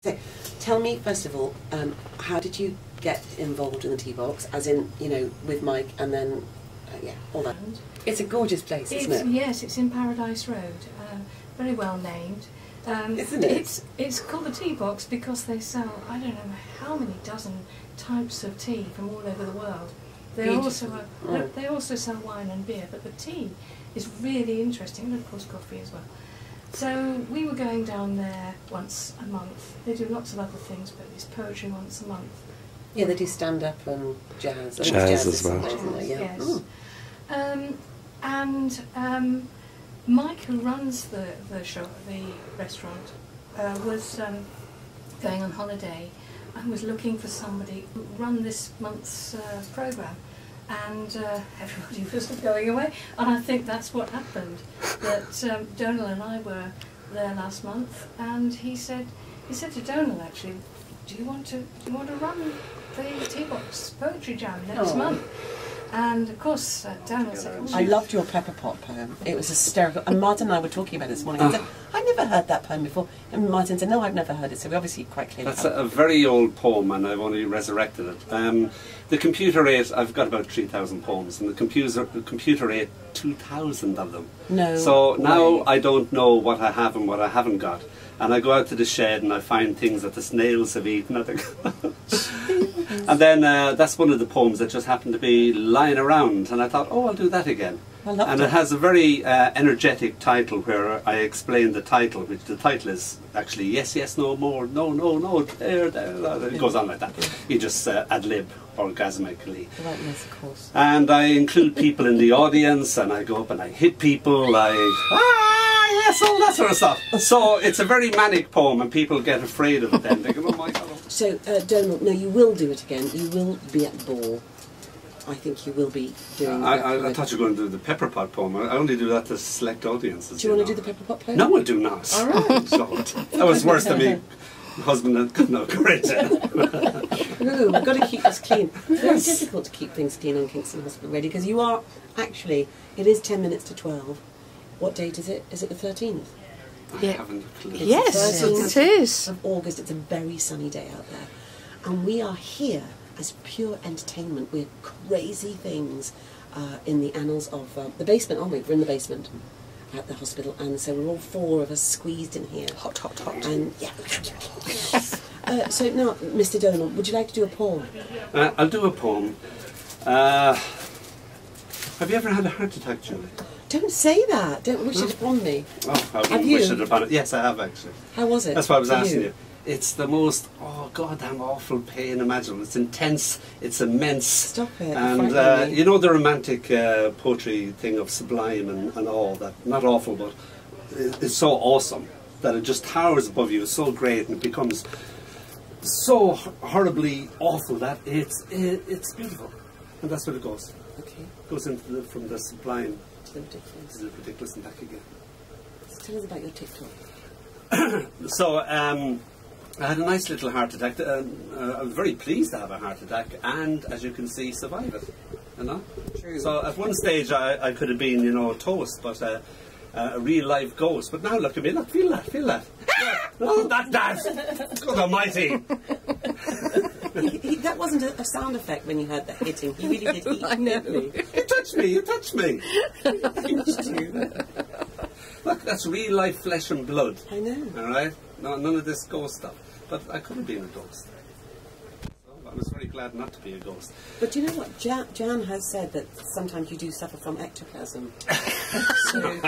So, tell me, first of all, how did you get involved in the tea box, as in, you know, with Mike, and then, yeah, all that? It's a gorgeous place, isn't it? Yes, it's in Paradise Road, very well named. Isn't it? It's called the Tea Box because they sell, I don't know how many dozen types of tea from all over the world. They also sell wine and beer, but the tea is really interesting, and of course coffee as well. So we were going down there once a month. They do lots of other things, but it's poetry once a month. Yeah, they do stand-up and jazz. Jazz as well. Yes. Mike, who runs the restaurant, was going on holiday and was looking for somebody who run this month's programme. And everybody was going away, and I think that's what happened. That Donall and I were there last month, and he said to Donall, actually, do you want to run the Tea Box Poetry Jam next month? And of course, Donall said, I loved your pepper pot poem. It was hysterical. And Martin and I were talking about it this morning. I said, I've never heard that poem before. And Martin said, no, I've never heard it. So we obviously quite clearly. That's a very old poem, and I've only resurrected it. The computer ate, I've got about 3,000 poems, and the computer ate 2,000 of them. No. So now I don't know what I have and what I haven't got. And I go out to the shed and I find things that the snails have eaten. And then that's one of the poems that just happened to be lying around, and I thought, oh, I'll do that again. And it has a very energetic title where I explain the title, which the title is actually yes, yes, no more, no, no, no, there, there. It goes on like that. You just ad-lib orgasmically. Rightness, of course. And I include people in the audience, and I go up and I hit people, yes, all that sort of stuff. So it's a very manic poem, and people get afraid of it then. They go, oh my God. So, Donall, no, you will do it again. You will be at the ball. I think you will be doing I thought you were going to do the pepper pot poem. I only do that to select audiences. Do you want to do the pepper pot poem? No, I do not. All right. That was worse than me. Husband had no courage. Ooh, we've got to keep this clean. It's very difficult to keep things clean on Kingston Hospital Radio, because you are, actually, it is 10 minutes to 12. What date is it? Is it the 13th? I haven't a clue. Yes, it is. Of August. It's a very sunny day out there. And we are here as pure entertainment. We're crazy things in the annals of the basement, aren't we? We're in the basement at the hospital, and so we're all four of us squeezed in here. Hot, hot, hot. And yeah. So now, Mr. Donall, would you like to do a poem? I'll do a poem. Have you ever had a heart attack, Julie? Don't say that. Don't wish it upon me. Oh, I wouldn't wish it upon it. Yes, I have actually. How was it? That's why I was asking you. It's the most, goddamn awful pain imaginable. It's intense, it's immense. Stop it. And you know the romantic poetry thing of sublime and all that, not awful, but it's so awesome that it just towers above you. It's so great, and it becomes so horribly awful that it's beautiful. And that's where it goes. Okay. It goes into from the sublime to the ridiculous. To the ridiculous and back again. So tell us about your TikTok. So, I had a nice little heart attack. I was very pleased to have a heart attack, and as you can see, survive it. You know. True. So at one stage, I could have been, you know, toast, but a real life ghost. But now look at me. Look, feel that, feel that. Oh, that. God Almighty. That wasn't a sound effect when you heard that hitting. He really did eat. I know. You touched me. You touched me. Look, that's real life flesh and blood. I know. All right. No, none of this ghost stuff. But I could have been a ghost. So I was very glad not to be a ghost. But do you know what? Jan has said that sometimes you do suffer from ectoplasm. So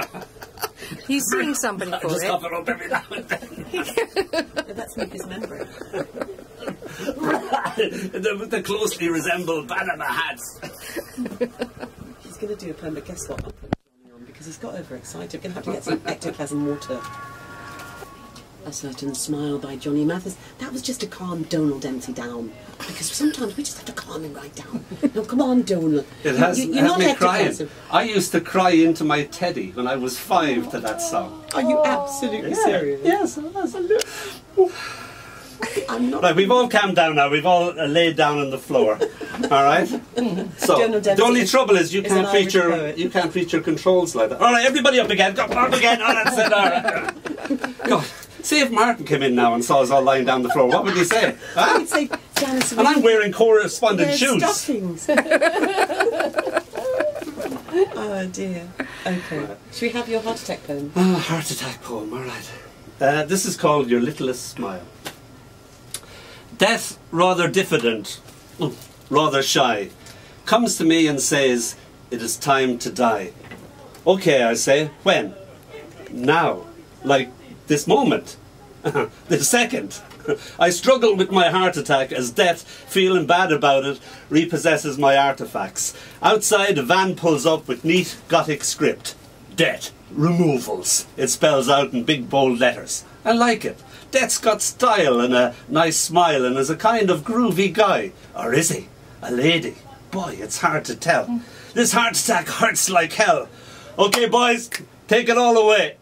He's seeing somebody for just it. cough it up every now and then. that's mucus membrane. They closely resemble Panama hats. He's going to do a poem, but guess what? I'm putting Johnny on because he's got overexcited. We're going to have to get some ectoplasm water. A Certain Smile by Johnny Mathis. That was just to calm Donall Dempsey down, because sometimes we just have to calm him right down. No, come on, Donall. It has not me crying. I used to cry into my teddy when I was 5 to that song. Are you absolutely serious? Yes, I was. I'm not. Right, we've all calmed down now. We've all laid down on the floor. All right. So the only trouble is you can't reach your controls like that. All right, everybody up again. Go up again. Oh, that's it. All right. God, See if Martin came in now and saw us all lying down the floor, what would he say? Huh? He'd say, Janice, And I'm wearing correspondent shoes. Stuffings. Oh dear. Okay. Should we have your heart attack poem? Heart attack poem, alright. This is called Your Littlest Smile. Death, rather diffident, rather shy, comes to me and says, it is time to die. Okay, I say, when? Now. Like this moment. This second. I struggle with my heart attack as death, feeling bad about it, repossesses my artefacts. Outside, a van pulls up with neat Gothic script. Death. Removals. It spells out in big bold letters. I like it. Death's got style and a nice smile and is a kind of groovy guy. Or is he? A lady? Boy, it's hard to tell. This heart attack hurts like hell. Okay, boys, take it all away.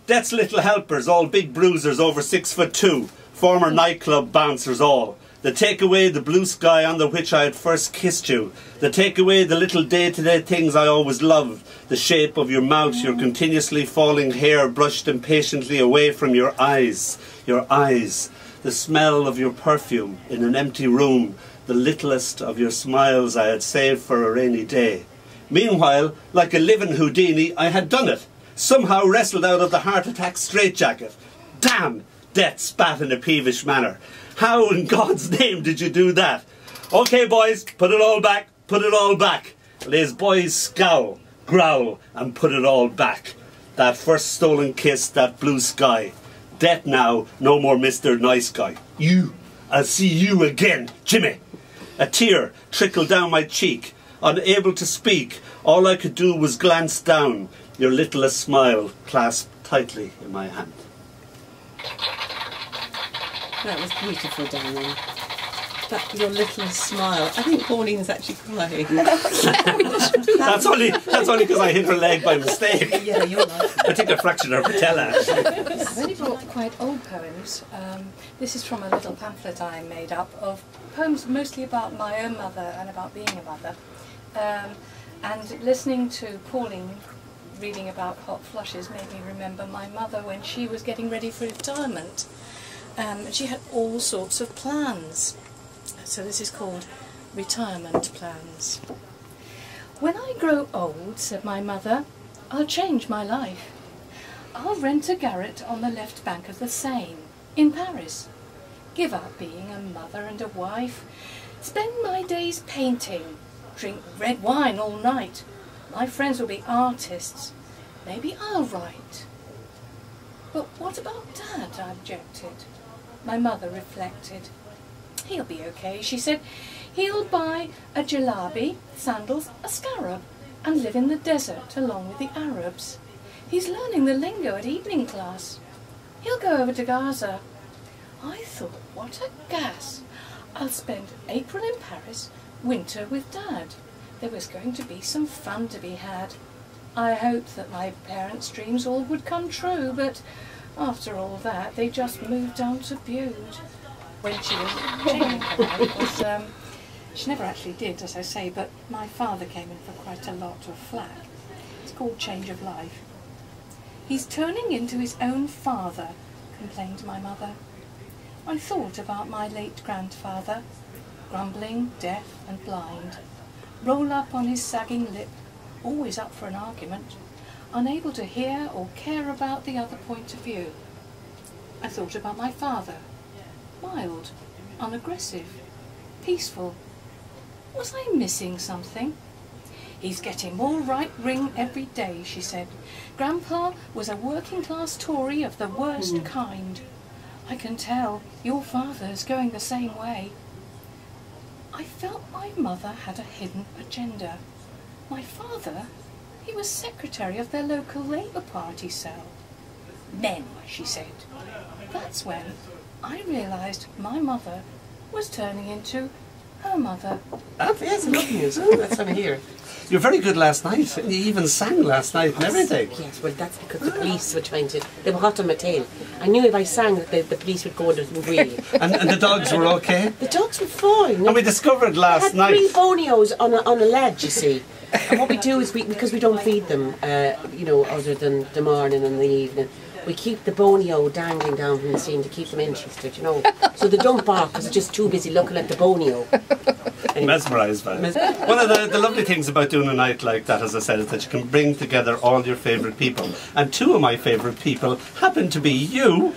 Death's little helpers, all big bruisers over 6'2", former nightclub bouncers all. They take away the blue sky under which I had first kissed you. They take away the little day-to-day things I always loved. The shape of your mouth, your continuously falling hair brushed impatiently away from your eyes. Your eyes. The smell of your perfume in an empty room. The littlest of your smiles I had saved for a rainy day. Meanwhile, like a living Houdini, I had done it. Somehow wrestled out of the heart attack straitjacket. Damn! Death spat in a peevish manner. How in God's name did you do that? Okay, boys, put it all back, put it all back. Les boys scowl, growl, and put it all back. That first stolen kiss, that blue sky. Death now, no more Mr. Nice Guy. You, I'll see you again, Jimmy. A tear trickled down my cheek. Unable to speak, all I could do was glance down. Your littlest smile clasped tightly in my hand. That was beautiful, Dónall. That your littlest smile. I think Pauline's actually crying. That's only because I hit her leg by mistake. Yeah, you're right. I think I fractured her patella. I've only brought quite old poems. This is from a little pamphlet I made up of poems mostly about my own mother and about being a mother. And listening to Pauline reading about hot flushes made me remember my mother when she was getting ready for retirement. And she had all sorts of plans. So this is called Retirement Plans. When I grow old, said my mother, I'll change my life. I'll rent a garret on the left bank of the Seine, in Paris. Give up being a mother and a wife. Spend my days painting. Drink red wine all night. My friends will be artists. Maybe I'll write. But what about Dad? I objected. My mother reflected. He'll be okay, she said. He'll buy a jalabi, sandals, a scarab, and live in the desert along with the Arabs. He's learning the lingo at evening class. He'll go over to Gaza. I thought, what a gas. I'll spend April in Paris, winter with Dad. There was going to be some fun to be had. I hoped that my parents' dreams all would come true, but after all that, they just moved down to Bude. When she was changing her life, she never actually did, as I say, but my father came in for quite a lot of flack. It's called change of life. He's turning into his own father, complained my mother. I thought about my late grandfather, grumbling, deaf and blind, roll up on his sagging lip, always up for an argument, unable to hear or care about the other point of view. I thought about my father, mild, unaggressive, peaceful. Was I missing something? He's getting more right-wing every day, she said. Grandpa was a working-class Tory of the worst kind. I can tell your father's going the same way. I felt my mother had a hidden agenda. My father, he was secretary of their local Labour Party cell. Men, she said. That's when I realised my mother was turning into her mother. Oh, yes, I love music. That's over here. You're very good last night. You even sang last night and everything. Yes, well, that's because the police were trying to... They were hot on my tail. I knew if I sang that the police would go and really. And the dogs were okay? The dogs were fine. And we discovered last night... We had 3 bonios on a ledge, you see. And what we do is, because we don't feed them, you know, other than the morning and the evening, we keep the bonio dangling down from the scene to keep them interested, you know. So they don't bark because they're just too busy looking at the bonio. Anyway. Mesmerised by it. One of the lovely things about doing a night like that, as I said, is that you can bring together all your favourite people. And two of my favourite people happen to be you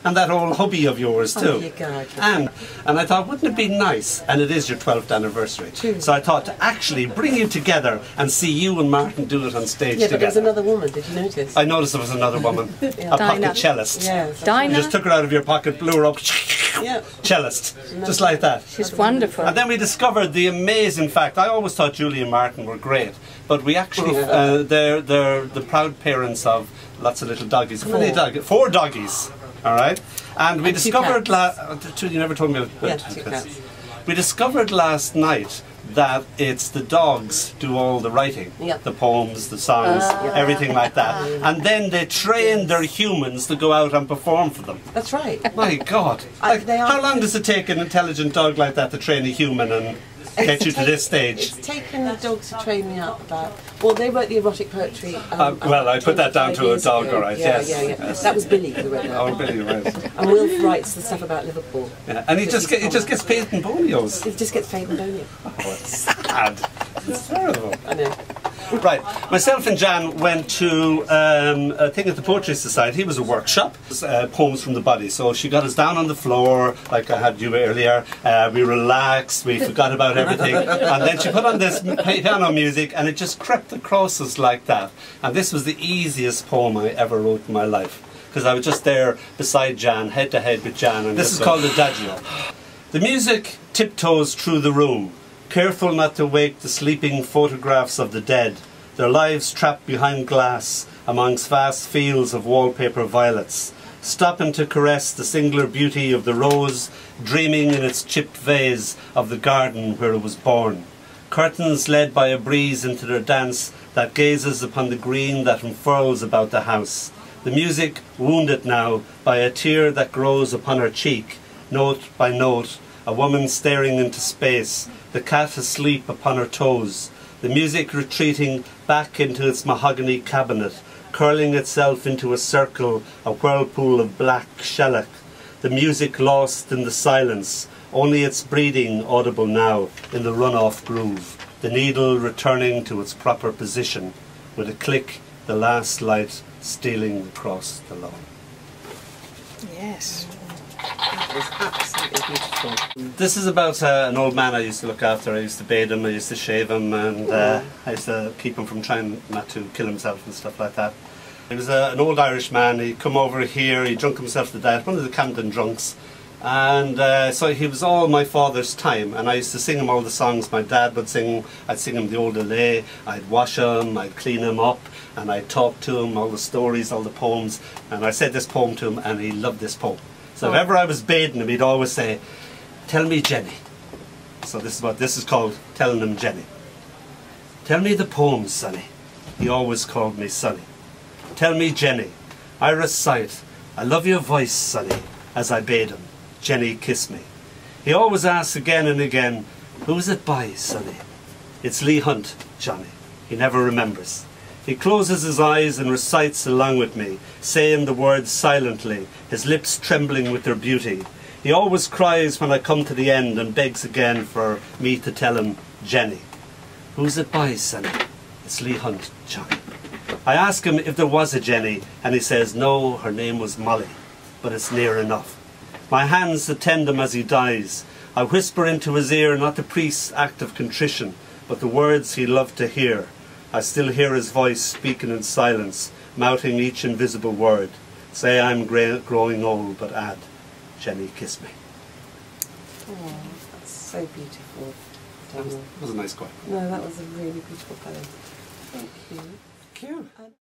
and that old hubby of yours too. Oh, you God. And I thought, wouldn't it be nice, and it is your 12th anniversary, so I thought to actually bring you together and see you and Martin do it on stage Yeah, but together. there was another woman, did you notice? I noticed there was another woman, a pocket cellist. Yes. Dinah. You just took her out of your pocket, blew her up, Yeah. cellist, just like that. She's wonderful. And then we discovered the amazing fact, I always thought Julie and Martin were great, but we actually, they're the proud parents of lots of little doggies. How many doggies? 4 doggies, all right? And we discovered, you never told me about 2 cats. We discovered last night that it's the dogs do all the writing, the poems, the songs, everything like that. And then they train their humans to go out and perform for them. That's right. My God. Like, how long does it take an intelligent dog like that to train a human and get you to this stage? It's taken the dogs to train me up about... Well, they wrote the erotic poetry... well, I put that down to a dog, all right, yeah, yes. Yeah. That was Billy who wrote that. Oh, Billy, right. And Wilf writes the stuff about Liverpool. Yeah. And he just gets paid in bonios. He just gets paid in bonio. Oh, it's sad. It's terrible. I know. Right, myself and Jan went to a thing at the Poetry Society. It was a workshop. It was, poems from the body. So she got us down on the floor, like I had you earlier. We relaxed, we forgot about everything. And then she put on this piano music and it just crept across us like that. And this was the easiest poem I ever wrote in my life. Because I was just there beside Jan, head to head with Jan. And this is called Adagio. The music tiptoes through the room, careful not to wake the sleeping photographs of the dead, their lives trapped behind glass amongst vast fields of wallpaper violets, stopping to caress the singular beauty of the rose, dreaming in its chipped vase of the garden where it was born. Curtains led by a breeze into their dance that gazes upon the green that unfurls about the house. The music wounded now by a tear that grows upon her cheek, note by note, a woman staring into space, the cat asleep upon her toes, the music retreating back into its mahogany cabinet, curling itself into a circle, a whirlpool of black shellac, the music lost in the silence, only its breathing audible now in the run-off groove, the needle returning to its proper position, with a click, the last light stealing across the lawn. Yes. It was absolutely beautiful. This is about an old man I used to look after. I used to bathe him, I used to shave him, and I used to keep him from trying not to kill himself and stuff like that. He was an old Irish man. He'd come over here, he drunk himself to death, one of the Camden drunks. And so he was all my father's time, and I used to sing him all the songs my dad would sing. I'd sing him the old Lay, I'd wash him, I'd clean him up, and I'd talk to him, all the stories, all the poems. And I said this poem to him, and he loved this poem. So if ever I was bathing him, he'd always say, "Tell me, Jenny." So this is what this is called, telling him Jenny. "Tell me the poems, Sonny." He always called me Sonny. "Tell me, Jenny, I recite, I love your voice, Sonny," as I bade him. Jenny kiss me. He always asks again and again, "Who's it by, Sonny?" "It's Leigh Hunt, Johnny." He never remembers. He closes his eyes and recites along with me, saying the words silently, his lips trembling with their beauty. He always cries when I come to the end and begs again for me to tell him, "Jenny." "Who's it by, Sonny?" "It's Leigh Hunt, Johnny." I ask him if there was a Jenny, and he says, "No, her name was Molly, but it's near enough." My hands attend him as he dies. I whisper into his ear not the priest's act of contrition, but the words he loved to hear. I still hear his voice speaking in silence, mouthing each invisible word. Say I'm growing old, but add, "Jenny, kiss me." Oh, that's so beautiful. That was a nice quote. No, that was a really beautiful poem. Thank you. Thank you.